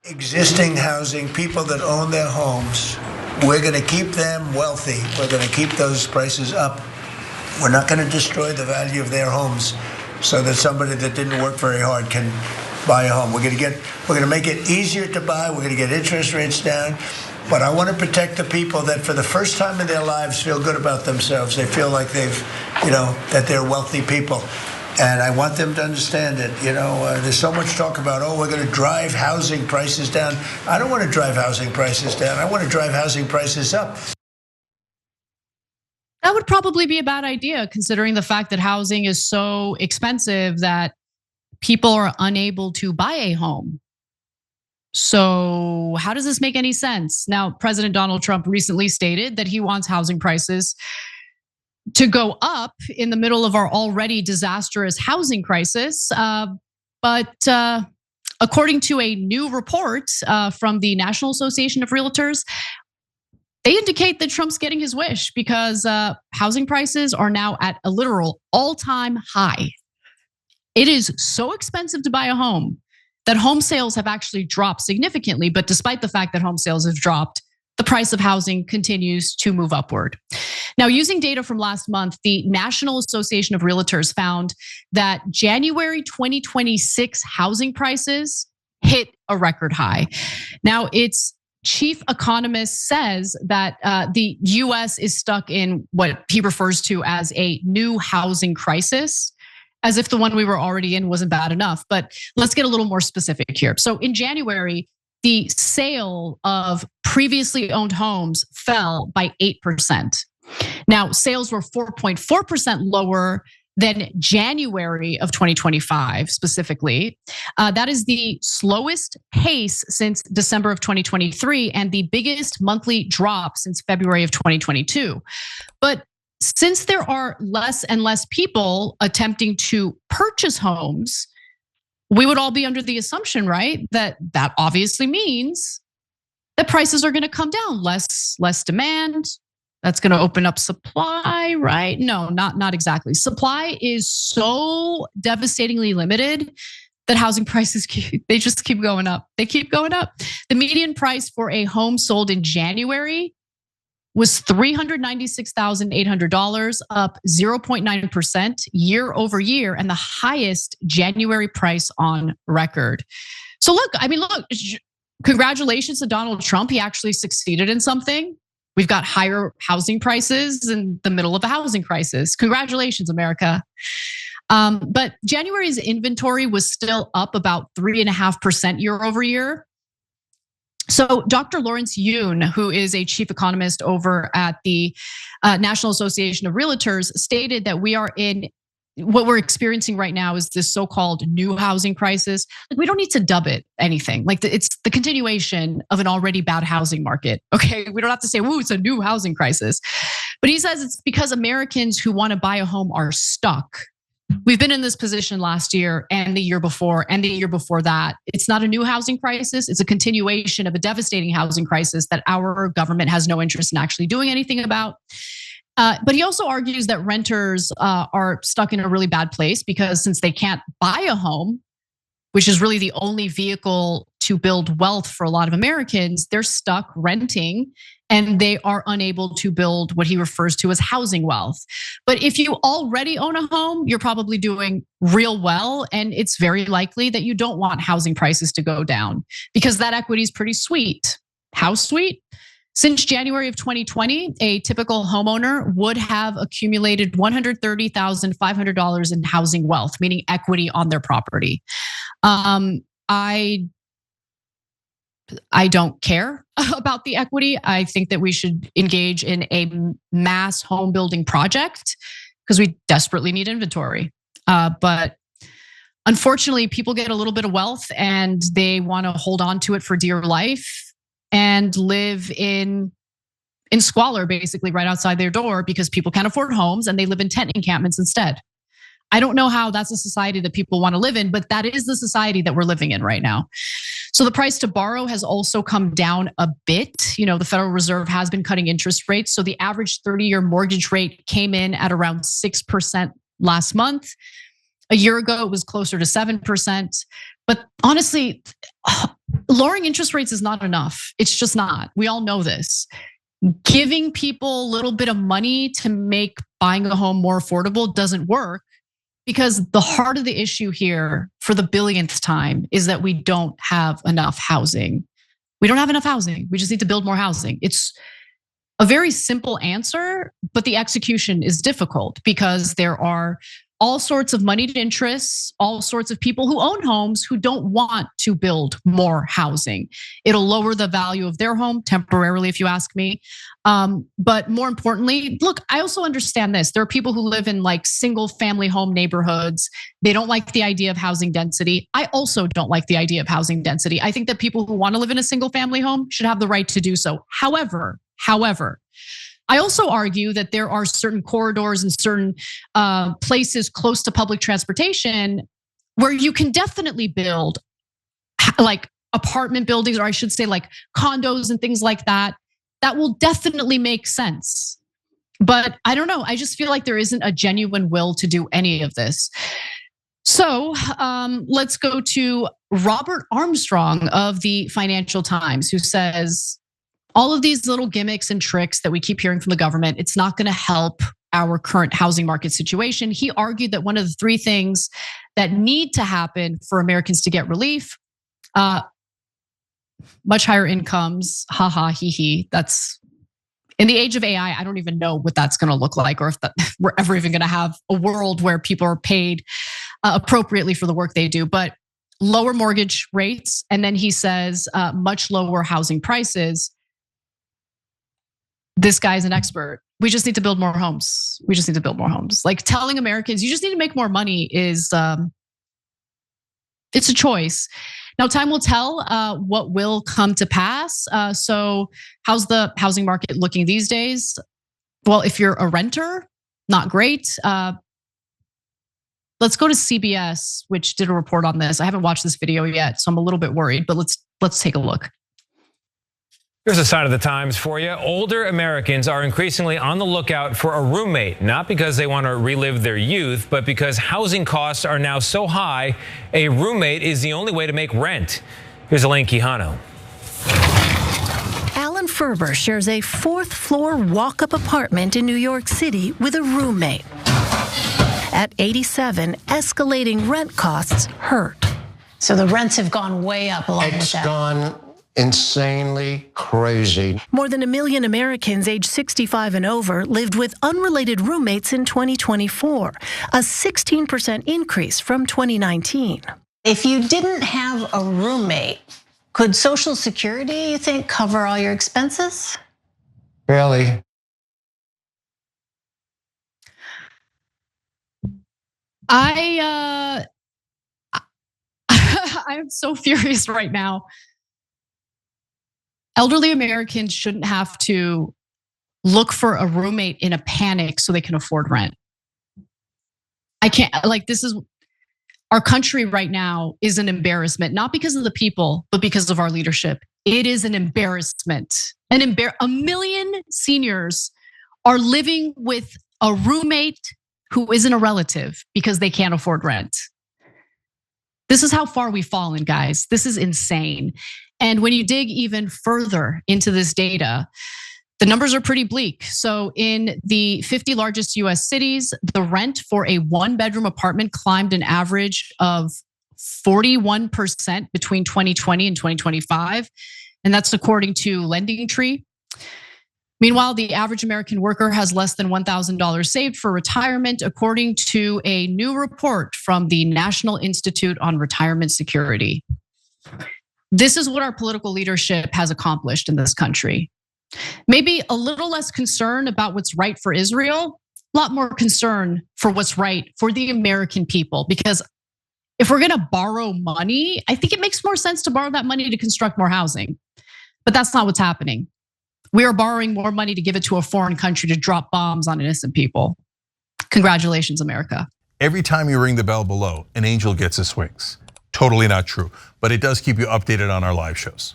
Existing housing, people that own their homes, we're going to keep them wealthy. We're going to keep those prices up. We're not going to destroy the value of their homes so that somebody that didn't work very hard can buy a home. We're going to make it easier to buy. We're going to get interest rates down. But I want to protect the people that for the first time in their lives feel good about themselves. They feel like that they're wealthy people. And I want them to understand it. There's so much talk about, we're going to drive housing prices down. I don't want to drive housing prices down. I want to drive housing prices up. That would probably be a bad idea, considering the fact that housing is so expensive that people are unable to buy a home. So how does this make any sense? Now, President Donald Trump recently stated that he wants housing prices to go up in the middle of our already disastrous housing crisis. But according to a new report from the National Association of Realtors, they indicate that Trump's getting his wish because housing prices are now at a literal all-time high. It is so expensive to buy a home that home sales have actually dropped significantly. But despite the fact that home sales have dropped, the price of housing continues to move upward. Now, using data from last month, the National Association of Realtors found that January 2026 housing prices hit a record high. Now, its chief economist says that the US is stuck in what he refers to as a new housing crisis, as if the one we were already in wasn't bad enough. But let's get a little more specific here. So in January, the sale of previously owned homes fell by 8%. Now, sales were 4.4% lower than January of 2025 specifically. That is the slowest pace since December of 2023 and the biggest monthly drop since February of 2022. But since there are less and less people attempting to purchase homes, we would all be under the assumption, right, that obviously means that prices are going to come down, less demand. That's going to open up supply, right? No, not exactly. Supply is so devastatingly limited that housing prices they just keep going up. They keep going up. The median price for a home sold in January was $396,800, up 0.9% year over year, and the highest January price on record. So look, congratulations to Donald Trump. He actually succeeded in something. We've got higher housing prices in the middle of a housing crisis. Congratulations, America. But January's inventory was still up about 3.5% year over year. So Dr. Lawrence Yun, who is a chief economist over at the National Association of Realtors, stated that what we're experiencing right now is this so-called new housing crisis. We don't need to dub it anything. It's the continuation of an already bad housing market. Okay, we don't have to say, "Ooh, it's a new housing crisis." But he says it's because Americans who want to buy a home are stuck. We've been in this position last year and the year before and the year before that. It's not a new housing crisis. It's a continuation of a devastating housing crisis that our government has no interest in actually doing anything about. But he also argues that renters are stuck in a really bad place because since they can't buy a home, which is really the only vehicle to build wealth for a lot of Americans, they're stuck renting and they are unable to build what he refers to as housing wealth. But if you already own a home, you're probably doing real well. And it's very likely that you don't want housing prices to go down because that equity is pretty sweet. How sweet? Since January of 2020, a typical homeowner would have accumulated $130,500 in housing wealth, meaning equity on their property. I don't care about the equity. I think that we should engage in a mass home building project because we desperately need inventory. But unfortunately, people get a little bit of wealth and they want to hold on to it for dear life and live in squalor, basically right outside their door because people can't afford homes and they live in tent encampments instead. I don't know how that's a society that people want to live in, but that is the society that we're living in right now. So the price to borrow has also come down a bit. The Federal Reserve has been cutting interest rates. So the average 30-year mortgage rate came in at around 6% last month. A year ago, it was closer to 7%. But honestly, lowering interest rates is not enough. It's just not. We all know this. Giving people a little bit of money to make buying a home more affordable doesn't work, because the heart of the issue here, for the billionth time, is that we don't have enough housing. We don't have enough housing. We just need to build more housing. It's a very simple answer, but the execution is difficult because there are all sorts of moneyed interests, all sorts of people who own homes who don't want to build more housing. It'll lower the value of their home temporarily, if you ask me. But more importantly, look, I also understand this. There are people who live in like single family home neighborhoods. They don't like the idea of housing density. I also don't like the idea of housing density. I think that people who want to live in a single family home should have the right to do so. However, I also argue that there are certain corridors and certain places close to public transportation where you can definitely build like apartment buildings, or I should say like condos and things like that. That will definitely make sense. But I don't know, I just feel like there isn't a genuine will to do any of this. So let's go to Robert Armstrong of the Financial Times, who says, all of these little gimmicks and tricks that we keep hearing from the government, it's not going to help our current housing market situation. He argued that one of the three things that need to happen for Americans to get relief, much higher incomes, he. That's in the age of AI. I don't even know what that's going to look like, or if we're ever even going to have a world where people are paid appropriately for the work they do. But lower mortgage rates, and then he says much lower housing prices. This guy's an expert. We just need to build more homes. We just need to build more homes. Like telling Americans, you just need to make more money is, it's a choice. Now, time will tell what will come to pass. So how's the housing market looking these days? Well, if you're a renter, not great. Let's go to CBS, which did a report on this. I haven't watched this video yet, so I'm a little bit worried, but let's take a look. Here's a side of the Times for you. Older Americans are increasingly on the lookout for a roommate, not because they want to relive their youth, but because housing costs are now so high, a roommate is the only way to make rent. Here's Elaine Quijano. Alan Ferber shares a fourth-floor walk-up apartment in New York City with a roommate. At 87, escalating rent costs hurt. So the rents have gone way up along with that. It's gone insanely crazy. More than 1 million Americans age 65 and over lived with unrelated roommates in 2024, a 16% increase from 2019. If you didn't have a roommate, could Social Security, you think, cover all your expenses? Really? I am so furious right now. Elderly Americans shouldn't have to look for a roommate in a panic so they can afford rent. I can't, like, this is, our country right now is an embarrassment, not because of the people, but because of our leadership. It is an embarrassment. A million seniors are living with a roommate who isn't a relative because they can't afford rent. This is how far we've fallen, guys. This is insane. And when you dig even further into this data, the numbers are pretty bleak. So in the 50 largest US cities, the rent for a 1-bedroom apartment climbed an average of 41% between 2020 and 2025. And that's according to LendingTree. Meanwhile, the average American worker has less than $1,000 saved for retirement, according to a new report from the National Institute on Retirement Security. This is what our political leadership has accomplished in this country. Maybe a little less concern about what's right for Israel, a lot more concern for what's right for the American people. Because if we're gonna borrow money, I think it makes more sense to borrow that money to construct more housing. But that's not what's happening. We are borrowing more money to give it to a foreign country to drop bombs on innocent people. Congratulations, America. Every time you ring the bell below, an angel gets his wings. Totally not true, but it does keep you updated on our live shows.